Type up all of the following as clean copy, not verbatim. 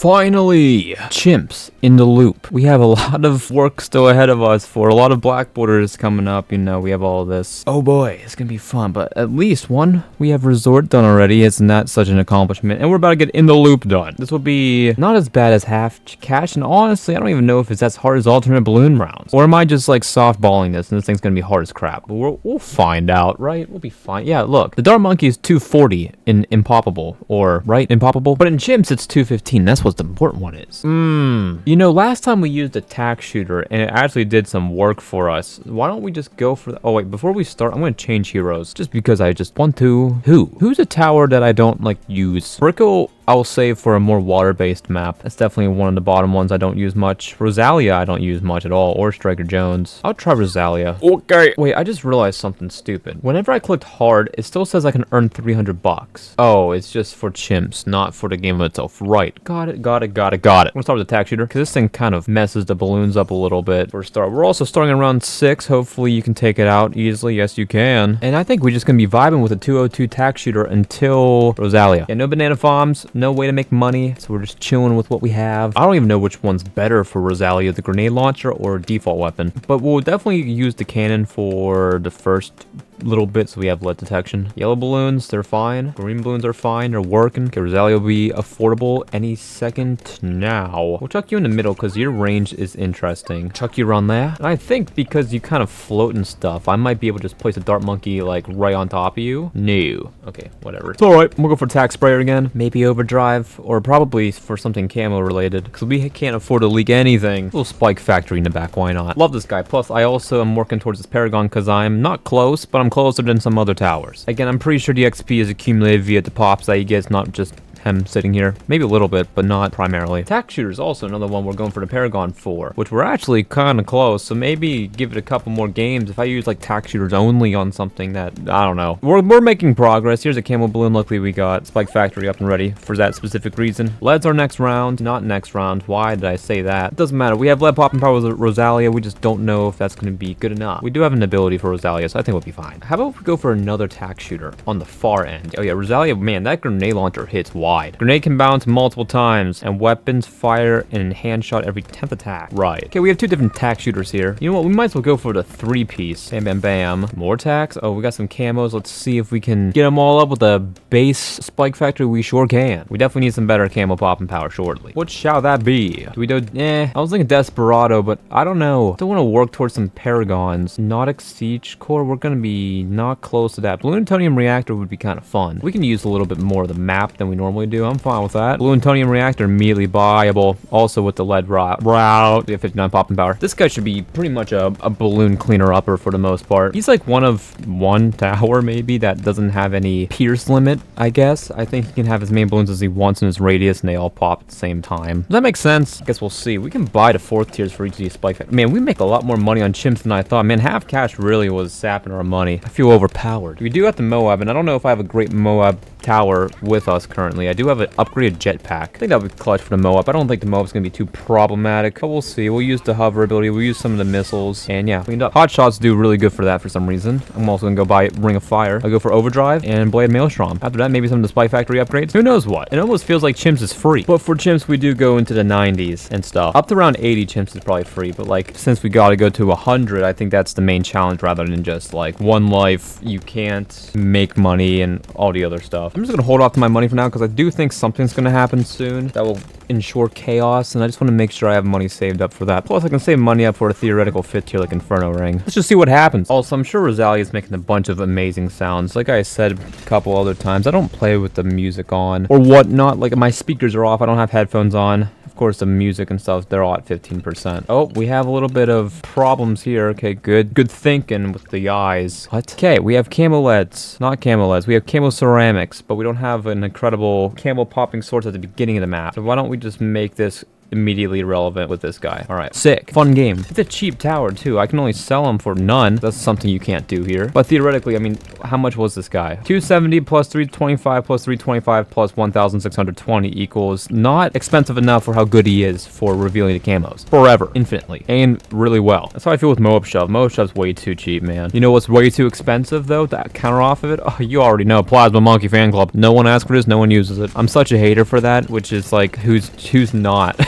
Finally! Chimps in the loop. We have a lot of work still ahead of us for a lot of black borders coming up. You know, we have all this. Oh boy, it's gonna be fun. But at least one, we have resort done already. Isn't that such an accomplishment? And we're about to get in the loop done. This will be not as bad as half cash. And honestly, I don't even know if it's as hard as alternate balloon rounds. Or am I just like softballing this and this thing's gonna be hard as crap? But we'll find out, right? We'll be fine. Yeah, look. The Dart Monkey is 240 in Impoppable. Or, right? Impoppable? But in Chimps, it's 215. That's what the important one is. You know, last time we used a tack shooter and it actually did some work for us. Why don't we just go for the... Oh wait, before we start, I'm gonna change heroes just because I just want to. Who's a tower that I don't like use? Rico, I'll save for a more water-based map. That's definitely one of the bottom ones I don't use much. Rosalia I don't use much at all, or Striker Jones. I'll try Rosalia. Okay. Wait, I just realized something stupid. Whenever I clicked hard, it still says I can earn 300 bucks. Oh, it's just for chimps, not for the game itself. Right. Got it. I'm gonna start with the tack shooter, because this thing kind of messes the balloons up a little bit for a start. We're also starting in round 6. Hopefully you can take it out easily. Yes, you can. And I think we're just gonna be vibing with a 202 tack shooter until Rosalia. Yeah, no banana bombs. No way to make money, so we're just chilling with what we have. I don't even know which one's better for Rosalia, the grenade launcher or default weapon, but we'll definitely use the cannon for the first little bit so we have lead detection. Yellow balloons, they're fine. Green balloons are fine, they're working. Okay, Rosalia will be affordable any second now. We'll chuck you in the middle because your range is interesting. Chuck you around there. And I think because you kind of float and stuff, I might be able to just place a dart monkey like right on top of you. No. Okay, whatever. It's alright. We'll go for tack sprayer again. Maybe overdrive or probably for something camo related because we can't afford to leak anything. A little spike factory in the back, why not? Love this guy. Plus, I also am working towards this Paragon because I'm not close, but I'm closer than some other towers. Again, I'm pretty sure the XP is accumulated via the pops that you get, not just him sitting here. Maybe a little bit, but not primarily. Tack shooter is also another one we're going for the Paragon for, which we're actually kind of close, so maybe give it a couple more games. If I use like tack shooters only on something that, I don't know. We're making progress. Here's a camo balloon. Luckily we got Spike Factory up and ready for that specific reason. Lead's our next round, not next round. Why did I say that? It doesn't matter. We have lead popping power with Rosalia. We just don't know if that's going to be good enough. We do have an ability for Rosalia, so I think we'll be fine. How about we go for another tack shooter on the far end? Oh yeah, Rosalia, man, that grenade launcher hits wide. Grenade can bounce multiple times, and weapons fire and hand shot every 10th attack. Right. Okay, we have two different tack shooters here. You know what? We might as well go for the 3-piece. Bam, bam, bam. More tacks. Oh, we got some camos. Let's see if we can get them all up with a base spike factory. We sure can. We definitely need some better camo popping power shortly. What shall that be? Do we do? I was thinking Desperado, but I don't know. Still want to work towards some Paragons. Nautic Siege Core. We're gonna be not close to that. Plutonium Reactor would be kind of fun. We can use a little bit more of the map than we normally do. I'm fine with that. Plutonium Reactor immediately buyable. Also with the lead route. We have 59 popping power. This guy should be pretty much a balloon cleaner upper for the most part. He's like one of one tower maybe that doesn't have any pierce limit, I guess. I think he can have as many balloons as he wants in his radius and they all pop at the same time. Does that make sense? I guess we'll see. We can buy the 4th tiers for each of these spike. Man, we make a lot more money on chimps than I thought. Man, half cash really was sapping our money. I feel overpowered. We do have the Moab, and I don't know if I have a great Moab tower with us currently. I do have an upgraded jetpack. I think that would be clutch for the Moab. I don't think the Moab's gonna be too problematic, but we'll see. We'll use the hover ability. We'll use some of the missiles, and yeah, cleaned up. Hot shots do really good for that for some reason. I'm also gonna go buy Ring of Fire. I'll go for Overdrive and Blade Maelstrom. After that, maybe some of the Spy Factory upgrades. Who knows what? It almost feels like chimps is free, but for chimps, we do go into the 90s and stuff. Up to around 80 chimps is probably free, but like since we gotta go to 100, I think that's the main challenge rather than just like one life. You can't make money and all the other stuff. I'm just gonna hold off to my money for now because I do think something's gonna happen soon that will ensure chaos, and I just want to make sure I have money saved up for that. Plus I can save money up for a theoretical 5th tier like Inferno Ring. Let's just see what happens. Also, I'm sure Rosalia is making a bunch of amazing sounds. Like I said a couple other times, I don't play with the music on or whatnot. Like my speakers are off, I don't have headphones on. Of course, the music and stuff, they're all at 15%. Oh, we have a little bit of problems here. Okay, good thinking with the eyes. What? Okay, we have camo LEDs. Not camo LEDs. We have camo ceramics, but we don't have an incredible camo popping source at the beginning of the map. So why don't we just make this immediately relevant with this guy. All right, sick. Fun game. It's a cheap tower, too. I can only sell them for none. That's something you can't do here. But theoretically, I mean, how much was this guy? 270 plus 325 plus 325 plus 1,620 equals not expensive enough for how good he is for revealing the camos. Forever. Infinitely. And really well. That's how I feel with Moab Shove. Moab Shove's way too cheap, man. You know what's way too expensive, though, to counter off of it? Oh, you already know. Plasma Monkey Fan Club. No one asks for this. No one uses it. I'm such a hater for that, which is like, who's not?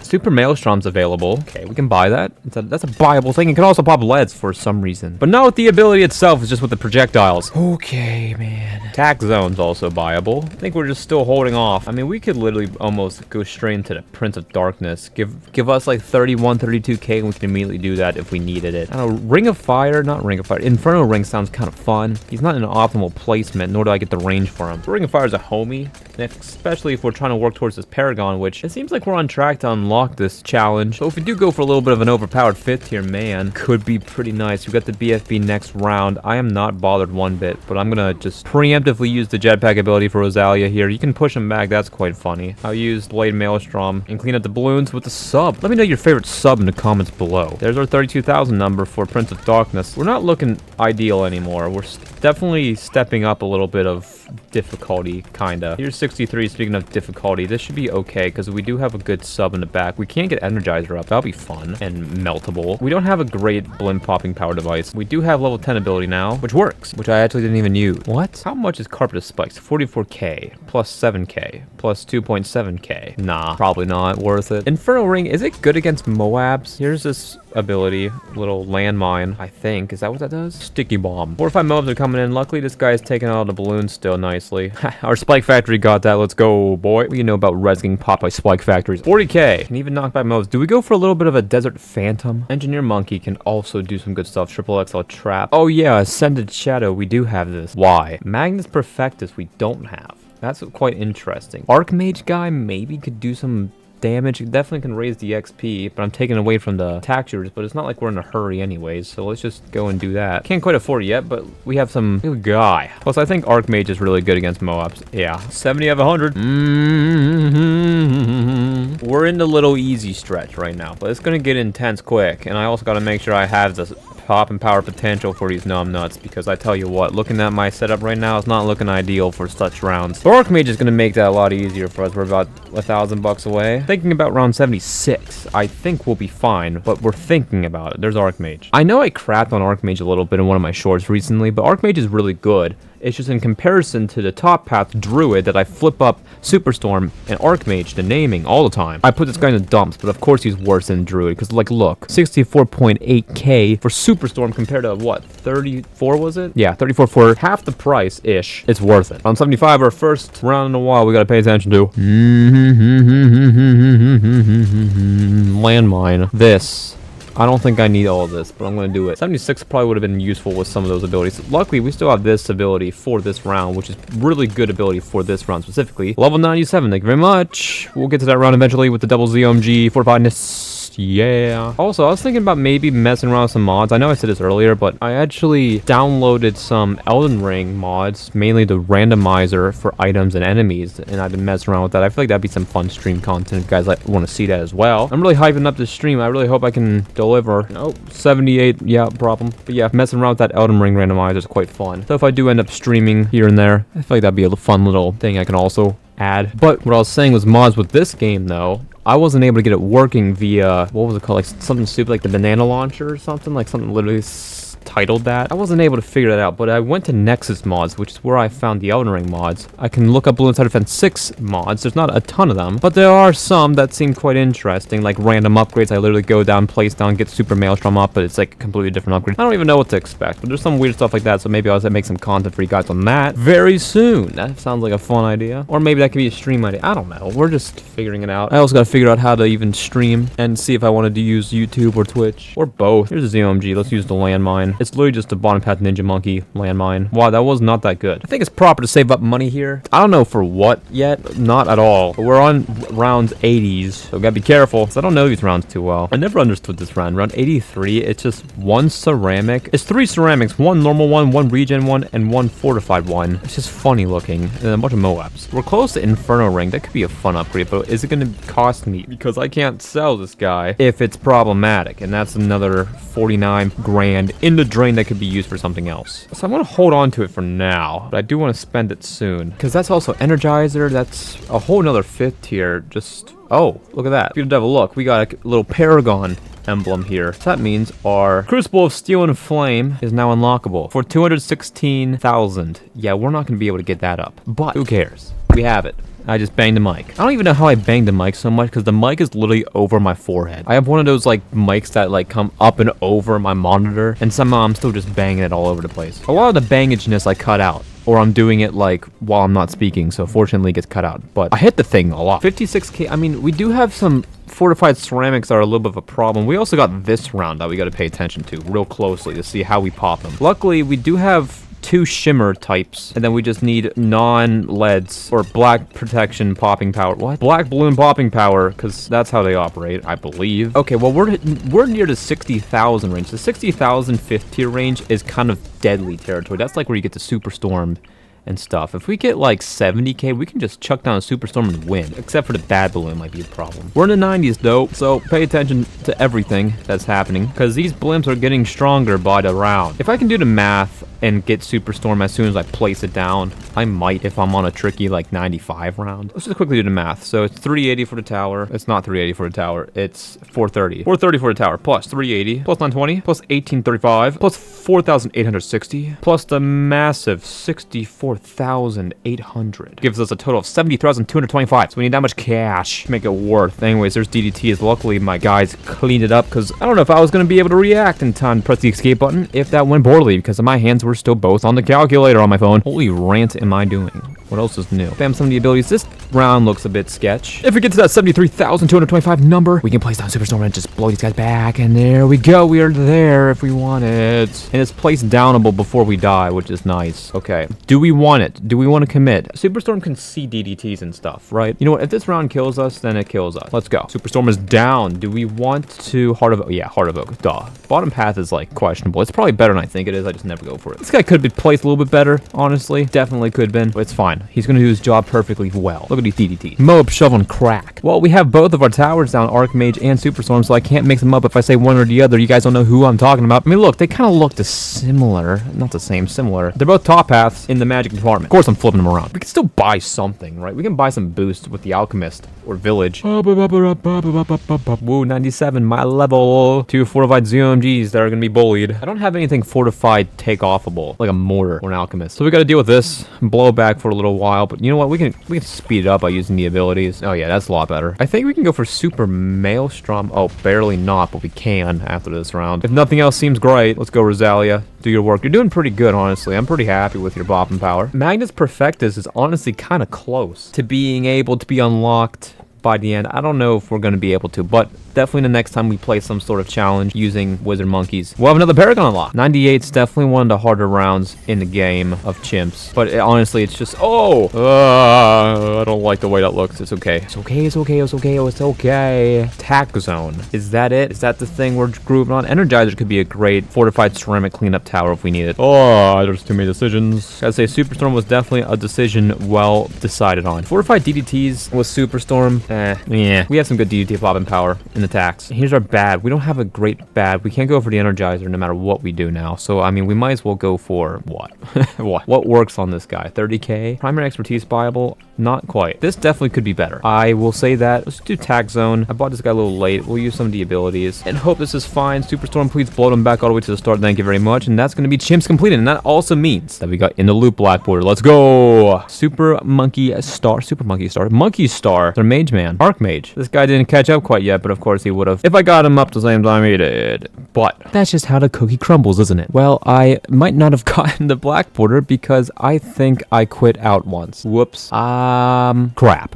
Super Maelstrom's available. Okay, we can buy that. That's a buyable thing. It can also pop leads for some reason. But not with the ability itself, it's just with the projectiles. Okay, man. Attack Zone's also buyable. I think we're just still holding off. I mean, we could literally almost go straight into the Prince of Darkness. Give us like 31, 32k, and we can immediately do that if we needed it. I don't know, Ring of Fire, not Ring of Fire. Inferno Ring sounds kind of fun. He's not in an optimal placement, nor do I get the range for him. Ring of Fire is a homie, especially if we're trying to work towards this Paragon, which it seems like we're on track to unlock this challenge. So if we do go for a little bit of an overpowered 5th tier man, could be pretty nice. We got the BFB next round. I am not bothered one bit, but I'm gonna just preemptively use the jetpack ability for Rosalia here. You can push him back. That's quite funny. I'll use Blade Maelstrom and clean up the balloons with the sub. Let me know your favorite sub in the comments below. There's our 32,000 number for Prince of Darkness. We're not looking ideal anymore. We're definitely stepping up a little bit of difficulty, kinda. Here's 63. Speaking of difficulty, this should be okay because we do have a good sub in the back. We can't get Energizer up. That'll be fun and meltable. We don't have a great blimp popping power device. We do have level 10 ability now, which works, which I actually didn't even use. What? How much is Carpet of Spikes? 44k plus 7k plus 2.7k. Nah, probably not worth it. Inferno Ring, is it good against Moabs? Here's this ability, little landmine, I think. Is that what that does? Sticky Bomb. 4 or 5 Moabs are coming in. Luckily, this guy's taking out the balloons still nicely. Our Spike Factory got that. Let's go, boy. What do you know about res getting popped by Spike Factories? 40k. Can even knock by Moabs. Do we go for a little bit of a Desert Phantom? Engineer Monkey can also do some good stuff. Triple XL Trap. Oh yeah, Ascended Shadow. We do have this. Why? Magnus Perfectus we don't have. That's quite interesting. Archmage guy maybe could do some damage. It definitely can raise the XP, but I'm taking away from the attackers, but it's not like we're in a hurry anyways, so let's just go and do that. Can't quite afford it yet, but we have some good guy. Plus, I think Archmage is really good against Moabs. Yeah, 70 of 100. We're in the little easy stretch right now, but it's gonna get intense quick, and I also gotta make sure I have the pop and power potential for these numbnuts, because I tell you what, looking at my setup right now, it's not looking ideal for such rounds. The Archmage is going to make that a lot easier for us. We're about $1,000 away. Thinking about round 76, I think we'll be fine, but we're thinking about it. There's Archmage. I know I crapped on Archmage a little bit in one of my shorts recently, but Archmage is really good. It's just in comparison to the top path Druid that I flip up Superstorm and Archmage, the naming, all the time. I put this guy in the dumps, but of course he's worse than Druid, because, like, look, 64.8k for Superstorm compared to, what, 34 was it? Yeah, 34 for half the price-ish. It's worth it. On 75, our first round in a while we gotta pay attention to. Landmine. This. I don't think I need all of this, but I'm going to do it. 76 probably would have been useful with some of those abilities. Luckily, we still have this ability for this round, which is really good ability for this round specifically. Level 97, thank you very much. We'll get to that round eventually with the double ZOMG fortifiedness. Yeah. Also, I was thinking about maybe messing around with some mods. I know I said this earlier, but I actually downloaded some Elden Ring mods, mainly the randomizer for items and enemies, and I've been messing around with that. I feel like that'd be some fun stream content if you guys want to see that as well. I'm really hyping up this stream. I really hope I can deliver. Oh, 78, yeah, problem. But yeah, messing around with that Elden Ring randomizer is quite fun. So if I do end up streaming here and there, I feel like that'd be a fun little thing I can also add. But what I was saying was mods with this game, though, I wasn't able to get it working via, what was it called, like something stupid like the banana launcher or something, like something literally titled that. I wasn't able to figure that out, but I went to Nexus mods, which is where I found the Elden Ring mods. I can look up Bloons Tower Defense 6 mods. There's not a ton of them, but there are some that seem quite interesting, like random upgrades. I literally go down, place down, get Super Maelstrom up, but it's like a completely different upgrade. I don't even know what to expect, but there's some weird stuff like that, so maybe I'll make some content for you guys on that very soon. That sounds like a fun idea. Or maybe that could be a stream idea. I don't know. We're just figuring it out. I also got to figure out how to even stream and see if I wanted to use YouTube or Twitch or both. Here's a ZOMG. Let's use the landmine. It's literally just a bottom path ninja monkey landmine. Wow, that was not that good. I think it's proper to save up money here. I don't know for what yet. Not at all. But we're on rounds 80s, so gotta be careful, because I don't know these rounds too well. I never understood this round. Round 83, it's just one ceramic. It's 3 ceramics, 1 normal one, 1 regen one, and 1 fortified one. It's just funny looking, and a bunch of Moabs. We're close to Inferno Ring. That could be a fun upgrade, but is it gonna cost me? Because I can't sell this guy if it's problematic, and that's another 49 grand in the drain that could be used for something else. So I'm gonna hold on to it for now, but I do want to spend it soon, because that's also Energizer. That's a whole nother 5th tier. Just, oh, look at that. If you have a look, we got a little Paragon emblem here. So that means our Crucible of Steel and Flame is now unlockable for 216,000. Yeah, we're not going to be able to get that up, but who cares? We have it. I just banged the mic. I don't even know how I banged the mic so much, because the mic is literally over my forehead. I have one of those like mics that like come up and over my monitor, and somehow I'm still just banging it all over the place. A lot of the bangageness I cut out, or I'm doing it like while I'm not speaking, so fortunately it gets cut out. But I hit the thing a lot. 56k. I mean, we do have some fortified ceramics that are a little bit of a problem. We also got this round that we got to pay attention to real closely to see how we pop them. Luckily, we do have 2 shimmer types, and then we just need non-leads or black protection popping power. What? Black balloon popping power, because that's how they operate, I believe. Okay, well, we're near the 60,000 range. The 60,000 5th tier range is kind of deadly territory. That's like where you get the Superstorm and stuff. If we get like 70k, we can just chuck down a Superstorm and win. Except for the bad balloon might be a problem. We're in the 90s though, so pay attention to everything that's happening, because these blimps are getting stronger by the round. If I can do the math and get Superstorm as soon as I place it down, I might if I'm on a tricky like 95 round. Let's just quickly do the math. So it's 380 for the tower. It's not 380 for the tower. It's 430. 430 for the tower plus 380 plus 920 plus 1835 plus 4,860 plus the massive 64,800 gives us a total of 70,225. So we need that much cash to make it worth. Anyways, there's DDTs. Luckily, my guys cleaned it up, because I don't know if I was going to be able to react in time to press the escape button if that went poorly, because my hands were still both on the calculator on my phone. Holy rant am I doing? What else is new? Bam, some of the abilities. This round looks a bit sketch. If we get to that 73,225 number, we can place down Superstorm and just blow these guys back. And there we go. We are there if we want it. And it's placed downable before we die, which is nice. Okay. Do we want it? Do we want to commit? Superstorm can see DDTs and stuff, right? You know what? If this round kills us, then it kills us. Let's go. Superstorm is down. Do we want to Heart of Oak? Yeah, Heart of Oak. Duh. Bottom path is like questionable. It's probably better than I think it is. I just never go for it. This guy could have been placed a little bit better, honestly. Definitely could have been, but it's fine. He's going to do his job perfectly well. Look at these DDTs. Moab, shovel, and crack. Well, we have both of our towers down, Archmage and Superstorm, so I can't mix them up. If I say one or the other, you guys don't know who I'm talking about. I mean, look, they kind of look similar. Not the same, similar. They're both top paths in the magic department. Of course, I'm flipping them around. We can still buy something, right? We can buy some boosts with the Alchemist or Village. Woo, 97, my level. 2 fortified ZOMGs that are going to be bullied. I don't have anything fortified take-offable, like a mortar or an Alchemist. So we got to deal with this, blow back for a little while, but you know what? We can speed it up by using the abilities. Oh yeah, that's a lot better. I think we can go for Super Maelstrom. Oh, barely not, but we can after this round. If nothing else seems great, let's go, Rosalia. Do your work. You're doing pretty good, honestly. I'm pretty happy with your bopping power. Magnus Perfectus is honestly kind of close to being able to be unlocked by the end. I don't know if we're going to be able to, but definitely the next time we play some sort of challenge using wizard monkeys, we'll have another Paragon unlock. 98's definitely one of the harder rounds in the game of chimps, but honestly, it's just, I don't like the way that looks. It's okay. It's okay. It's okay. It's okay. It's okay. Tack zone. Is that it? Is that the thing we're grooving on? Energizer could be a great fortified ceramic cleanup tower if we need it. Oh, there's too many decisions. Gotta say, Superstorm was definitely a decision well decided on. Fortified DDTs with Superstorm. Yeah. We have some good DDT popping power in the attacks. Here's our bad. We don't have a great bad. We can't go for the Energizer no matter what we do now. So, I mean, we might as well go for what? What works on this guy? 30k? Primary expertise buyable? Not quite. This definitely could be better. I will say that. Let's do Tack Zone. I bought this guy a little late. We'll use some of the abilities and hope this is fine. Superstorm, please blow them back all the way to the start. Thank you very much. And that's going to be chimps completed. And that also means that we got in the loop black border. Let's go. Super Monkey Star. Monkey Star. They're Mage Man. Archmage. This guy didn't catch up quite yet, but of course he would have if I got him up the same time he did. But that's just how the cookie crumbles, isn't it? Well, I might not have gotten the black border because I think I quit out once. Whoops. Crap.